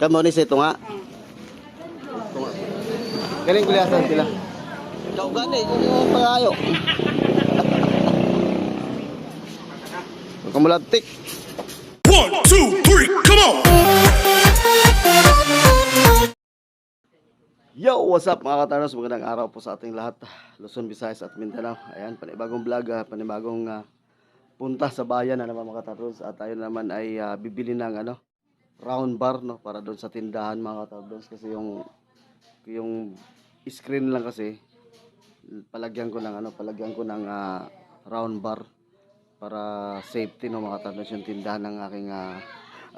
Kamu ni sa ito nga. Galing kuliasan sila. Ikaw gani, yung pangayo. Kamulatik. 1, 2, 3, come on! Yo, what's up mga katarnos? Magandang araw po sa ating lahat. Luzon, Visayas at Mindanao. Ayan, panibagong vlog, panibagong punta sa bayan na naman mga katarnos. At tayo naman ay bibili ng round bar, no, para doon sa tindahan mga katarnos. Kasi yung screen lang kasi palagyan ko ng round bar para safety, no mga katarnos, yung tindahan ng aking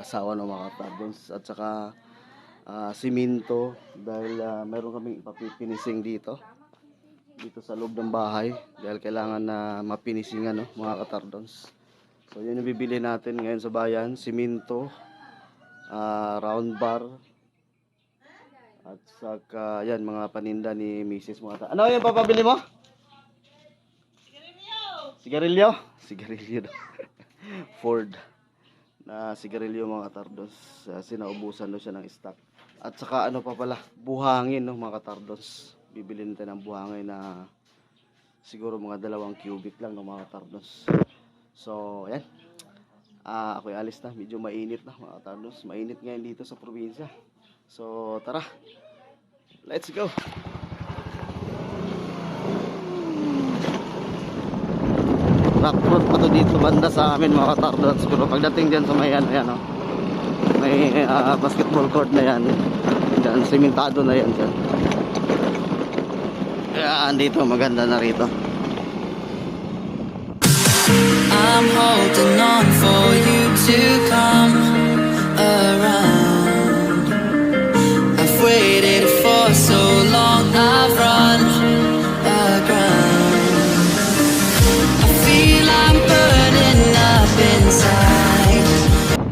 asawa, no mga katarnos. At saka simento dahil meron kaming ipapinising dito sa loob ng bahay dahil kailangan na mapinisingan, no, mga katardons. So yun yung bibili natin ngayon sa bayan, simento, round bar, at saka yan mga paninda ni Mrs. mga ano yung papabili mo? Sigarilyo Ford na sigarilyo mga katardos. Sinaubusan daw siya ng stock. At saka pa pala, buhangin, no, mga katardos. Bibili natin ng buhangin na siguro mga 2 cubic lang, no, mga katardos. So yan, ako'y alis na. Medyo mainit na mga katardos. Mainit ngayon dito sa probinsya. So tara, let's go. Rock road pa to dito banda sa amin mga katardos. Pero pagdating dyan sa mayan, ayan, no, may basketball court na yan. Dyan, simentado na yan dyan. Ayan, dito maganda na rito. I'm holding on for you to come around. I've waited for so long, I've run aground. I feel I'm burning up inside.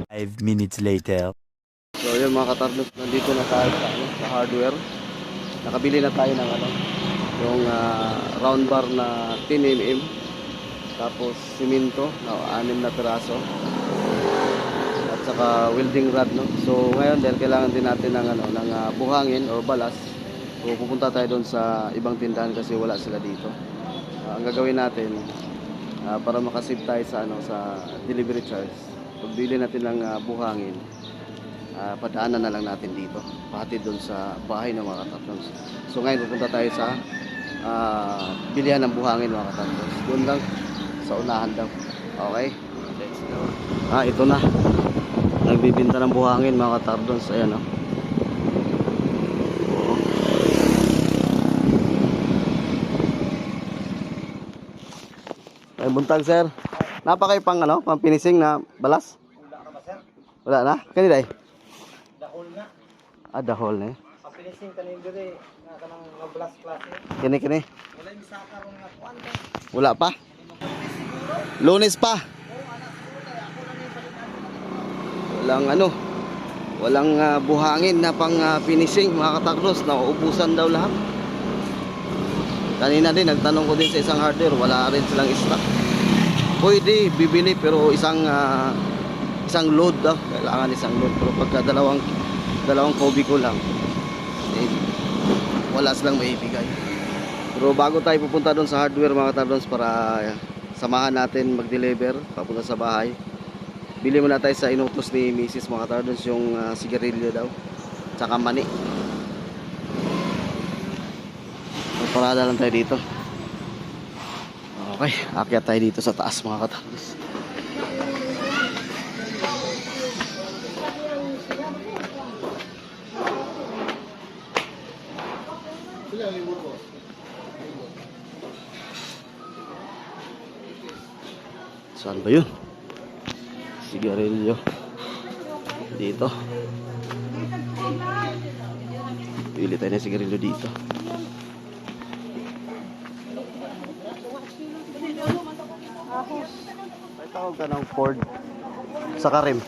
5 minutes later. So yun mga katardos, nandito na tayo sa hardware. Nakabili na tayo ng yung round bar na 10mm. Tapos simento na 6 na piraso. At saka welding rod, no. So ngayon dahil kailangan din natin ng buhangin or balas, so pupunta tayo doon sa ibang tindahan kasi wala sila dito. Ang gagawin natin para makasave tayo sa delivery charge, pagbili natin ng buhangin, padaanan na lang natin dito, pahatid doon sa bahay ng mga katardos. So ngayon pupunta tayo sa bilihan ng buhangin mga katardos. Doon lang sa unahan daw. Okay, let's go. Ito na, nagbibinta ng buhangin mga katardos. Ayan, oh. Ay buntag sir, napakay pang pang finishing na balas. Wala na? Kanina ay? Dahol na. Dahol na eh. Ang finishing kanin dire nga kanang blast klase. Kini. Wala ni sa karon nga kuan. Wala pa? Lunes pa? Walang buhangin na pang finishing mga katardos. Nauubusan daw lahat. Kanina din nagtanong ko din sa isang hardware, wala rin silang stock. Pwede bibili pero isang load daw, kailangan isang load. Pero pagka dalawang kubiko lang, wala silang maibigay. Pero bago tayo pupunta doon sa hardware mga katardos para samahan natin mag-deliver papunta sa bahay, bili muna tayo sa inutos ni Mrs. mga katardos, yung sigarilyo daw tsaka mani. Parada lang tayo dito. Okay, akyat tayo dito sa taas mga katardos. Saan ba yun? Sigarilyo dito. Pili tayo ng sigarilyo dito. May tawag ka ng Ford sa Karim.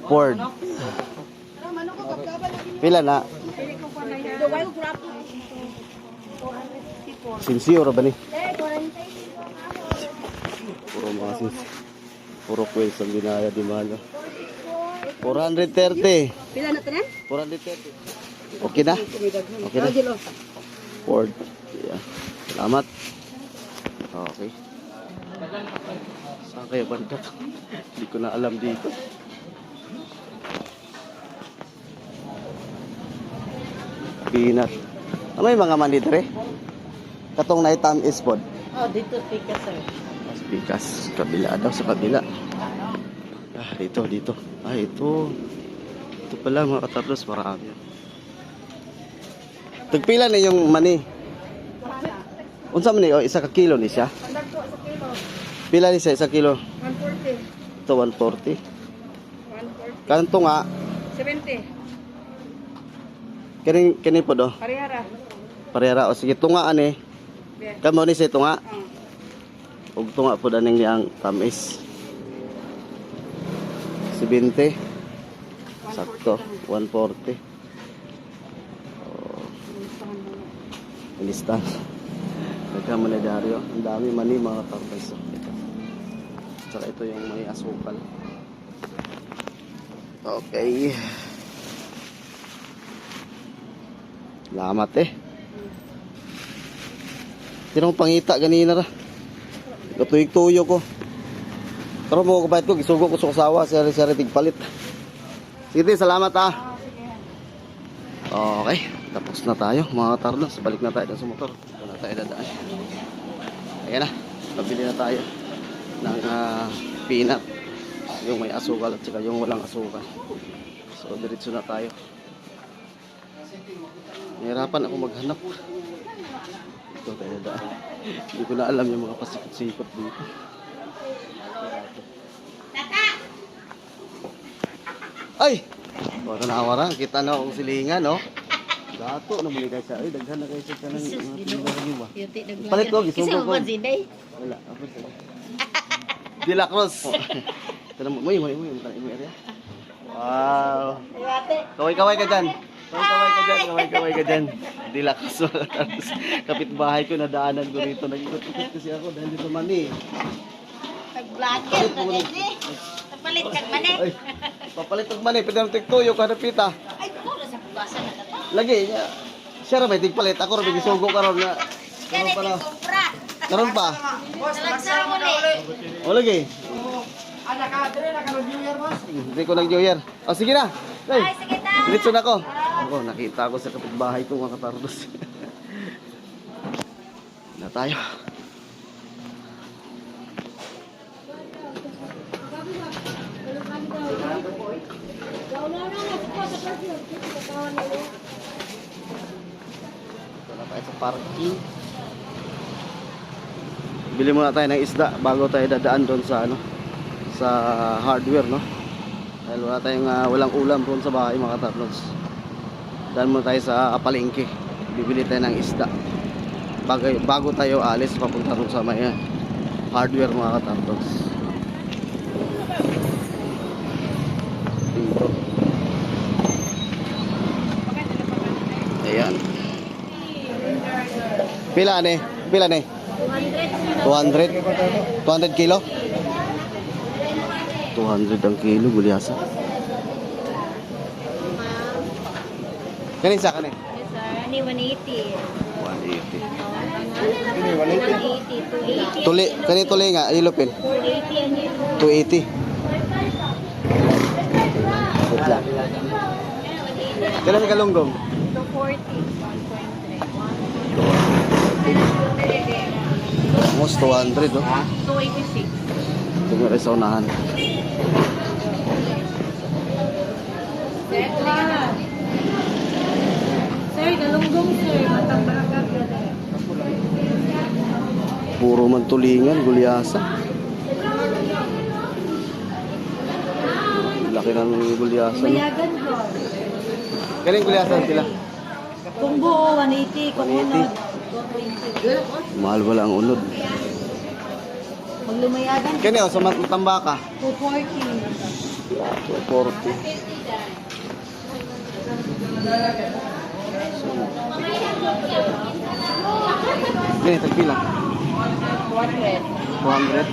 Ford. Pila na? Sinsyo ba ni? Puro mga sinsyo. Puro kwes ang binaya di malo. 430. Pila na tanan? 430. Okay na? Okay na? Ford. Yeah. Salamat. Okay. Saan kayo banda? Hindi ko na alam dito. Peanut. Ano yung mga mani dre? Katong na itam is pod. Oh, dito pikas sir. Mas bigas. Kabila daw sa kabila. Ah, dito. Ah, ito. Ito pala mga katarlos. Marami. Tagpila na yung mani. Unsa man ni? O, isa ka kilo ni siya? Pila ni siya? Isa kilo? 140. Ito, 140. 140. Kanto nga. 70. Kini po do. Parehara. Parehara. O sige, tunga ani. Kamo ni siya tunga. Ug tunga po daning niyang tamis. 70. Sakto. 140. Oh. Listahan. Nagkamanaryo. Ang dami mani mga karpes. Ito. Tsaka ito yung may asukal. Okay. Salamat eh. Tinong pangita ganina ra. Gatuyog-tuyo ko. Pero mo ko bayad ko, gisugo ko sa usawa, sari-sari tigpalit. Sige, salamat ah. Okay, tapos na tayo mga katarlos. Balik na tayo sa motor. Ito na tayo dadaan. Ayan na, pabili na tayo ng peanut. Yung may asukal at saka yung walang asukal. So, diretso na tayo. Nahirapan ako maghanap. Ito tayo dadaan. Hindi ko na alam yung mga pasikot-sikot dito. Ay! Wala na awara. Kita na akong silingan, no? Dato na muli kayo siya. Ay, daghan na kayo siya ka ng mga ba? Palit ko, gisugo ko. Wala. Ako siya. De La Cruz. Ito na mo. Muy. Wow. Kaway-kaway ka dyan. Kaway-kaway ka dyan. De La Cruz. Kapitbahay ko, nadaanan ko rito. Nag-ikot-ikot kasi ako dahil dito mani. Pag-vlogger na kasi. Papalit kag mani. Ay, papalit og mani. Pwede nang tigtuyo ka na pita. Ay, puro sa pugasan na to. Lagi niya. Siya ra may tigpalit. Ako ra may gisugo karon na. Karon pa na. Karon pa. Nalagsara mo ni. O lagi. Anak ka, dire na ka New Year, boss. Hindi ko nag-New Year. O sige na. Ay, Ay, sige ta. diretso na ako. Ako, nakita ko sa kapitbahay ko mga katardos. Na tayo. Ito na tayo sa parking. Bili muna tayo ng isda bago tayo dadaan doon sa ano, sa hardware, no? Dahil wala tayong walang ulam doon sa bahay mga katarnos. Daan muna tayo sa palengke. Bibili tayo ng isda bago tayo alis papunta doon sa may hardware mga katarnos. Dito. Ayan. Pila ni? 200 kilo? 200 ang kilo, gulyasa. Kanin sa kanin? Yes, sir. Ni 180. 180. 180, 280. Tuli, kanin tuli nga, ilupin. 280 ang yun. 280. Wait lang. Kailan may kalunggong? 240. 1.3. Almost 200, no? 286. Tingnan rin sa unahan. Sir, galunggong sir. Matambakag. Puro man tulingan, gulyasa. Laki ng gulyasa. No? Mayagan ko. Kanin gulyasa sila? Kung buo, 180. Kung 180. unod, 220. Mahal wala ang unod. Pag lumayagan, Kani sa Matambaka? 240. 240. Kani tagpila? 200. 200.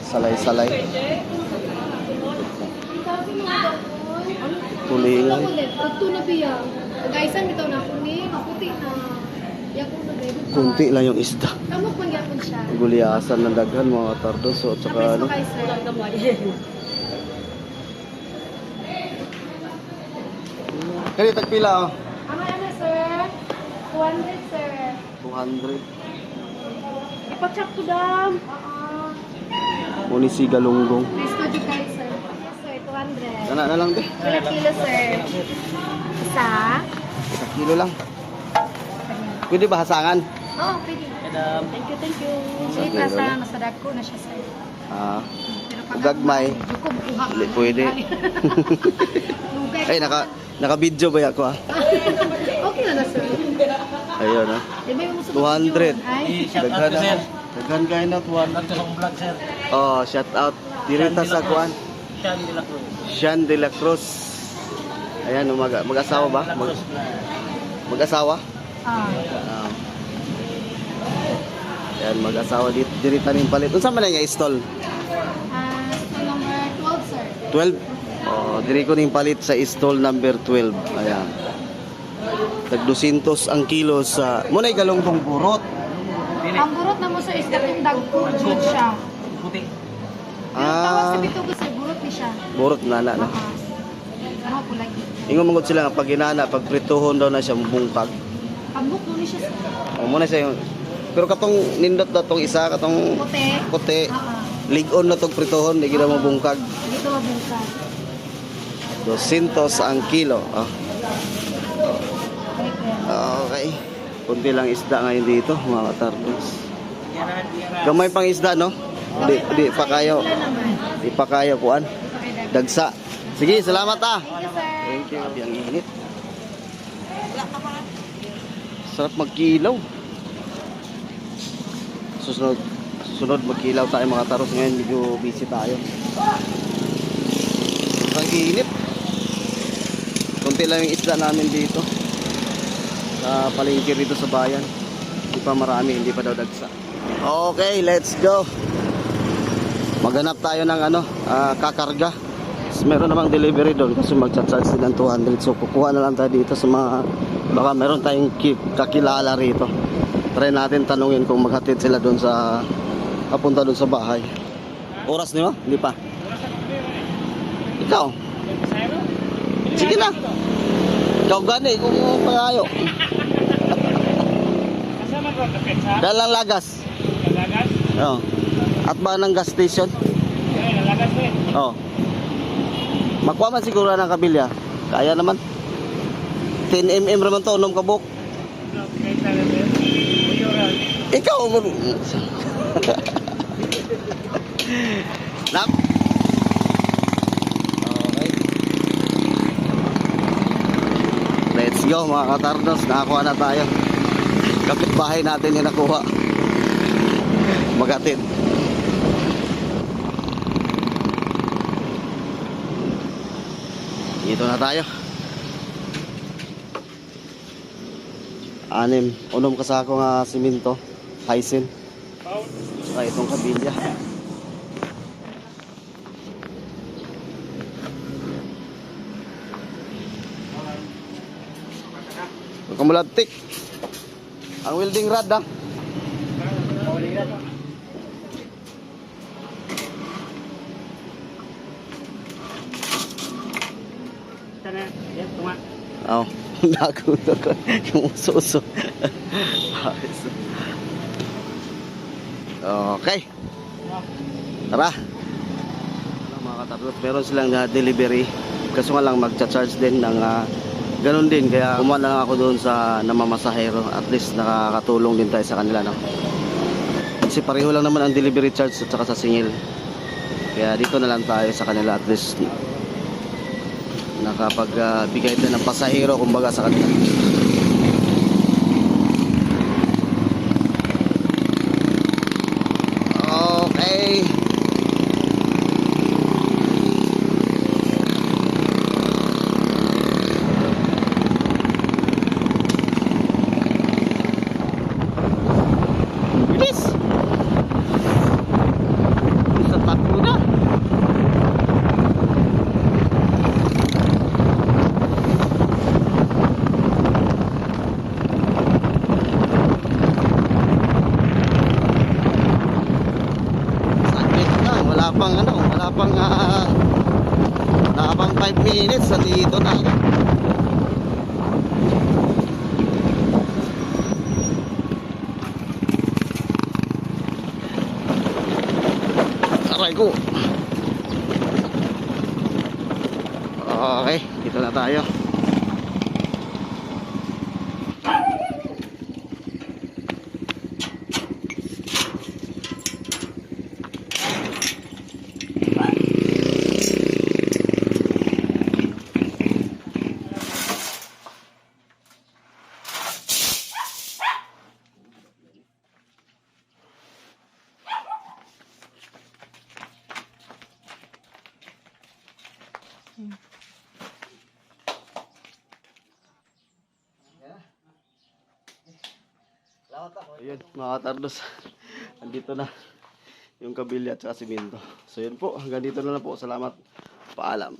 Salay-salay. Tulingan. ulit. Pagto na biya. Gaysan bitaw na kuning, maputi na. Yakon na gaydo. Kunti lang yung isda. Kamok man yapon siya. Gulyasan ng daghan mga katardos. So, at saka ano. Kay sir. Kaya tagpila oh. Ano sir? 200 sir. 200. Ipacheck ko dam. Munisi galunggong. Please ko dyan kayo sir. Yes sir, 200. Sana na lang be. Ilang kilo sir? Isa? 1 kilo lang. Pwede ba hasangan? Oo, pwede. Thank you, thank you. Sige, Okay, nasa wala. masadag ko na siya sir. Ah, Pero pag gagmay. Duko, buha. Hindi pwede. Lugay. Ay, naka-video ba ako ah? Okay na na sir. Ayun ah. Di ba yung musunod 200. yun? Ay, Daghan na. Daghan kayo na 200. Oh, shout out. Dirita sa kuan. Sean de la Cruz. Ayan, mag-asawa ba? Mag-asawa? ah, Ayan, mag-asawa dito. Dirita rin palit. Unsa man nga stall? so number 12 sir. 12? Oh, diri ko ning palit sa stall number 12. Ayan. Tag 200 ang kilo sa munay galunggong burot. Ang burot na mo sir is katong dagko jud siya. Puti. Tawag sa bitugo sir, burot ni siya. Burot na. Ano po lagi? Ingon mangod sila nga pag ginana, pag prituhon daw na siya bungkag. Pambuk mo ni siya sir. O muna siya yung pero katong nindot na tong isa, katong Puti. puti, ligon na tong prituhon, di gina mo bungkag. Dito mabungkag. 200 ang kilo. Oh. Correct yan. Okay. Kunti lang isda ngayon dito, mga katardos. Gamay pang isda, no? Di pa kayo. Wala naman. Di pa kayo, kuan. Okay, Dagsa. Sige, salamat ah. Thank you sir. Thank you. Ang init. Sarap magkilaw. Susunod magkilaw tayo mga taros. Ngayon medyo busy tayo. Ang init. Kunti lang yung isda namin dito. Sa palengke rito sa bayan. Hindi pa marami, hindi pa daw dagsa. Okay, let's go. Maghanap tayo ng kakarga. Meron namang delivery doon kasi magcha-charge din ng 200. So kukuha na lang tayo dito sa mga baka meron tayong kakilala rito. Try natin tanungin kung maghatid sila doon sa papunta doon sa bahay. Oras niyo? Hindi pa. Ikaw? Sige na. Ikaw gani kung pangayo. Dalang lagas. Oo. At ba ng gas station? Oo. Makuha man siguro ng kabilya. Kaya naman. 10 raman to, unom kabuk. Ikaw mo. Nap. Okay. Let's go mga katardos. Nakakuha na tayo. Kapitbahay natin yung nakuha. Magatid. Dito na tayo. 6. Unom kasako nga simento. Hysin. Saka itong kabilya. Kamulatik. Ang welding rod ah. Oh, nagulo ko yung uso-uso. Okay. Tara. Mga katarot, meron silang delivery. Kaso nga lang magcha-charge din ng ganun din. Kaya kumuha na lang ako doon sa namamasahero. At least nakakatulong din tayo sa kanila. No? Kasi pareho lang naman ang delivery charge at saka sa singil. Kaya dito na lang tayo sa kanila. At least nakapagbigay din ng pasahero kumbaga sa kanila. Okay. Bilis. Isa takbo na. Aray ko. Okay, dito na tayo. Ayun, mga katardos. Andito na yung kabilya at saka simento. So yun po, hanggang dito na lang po. Salamat. Paalam.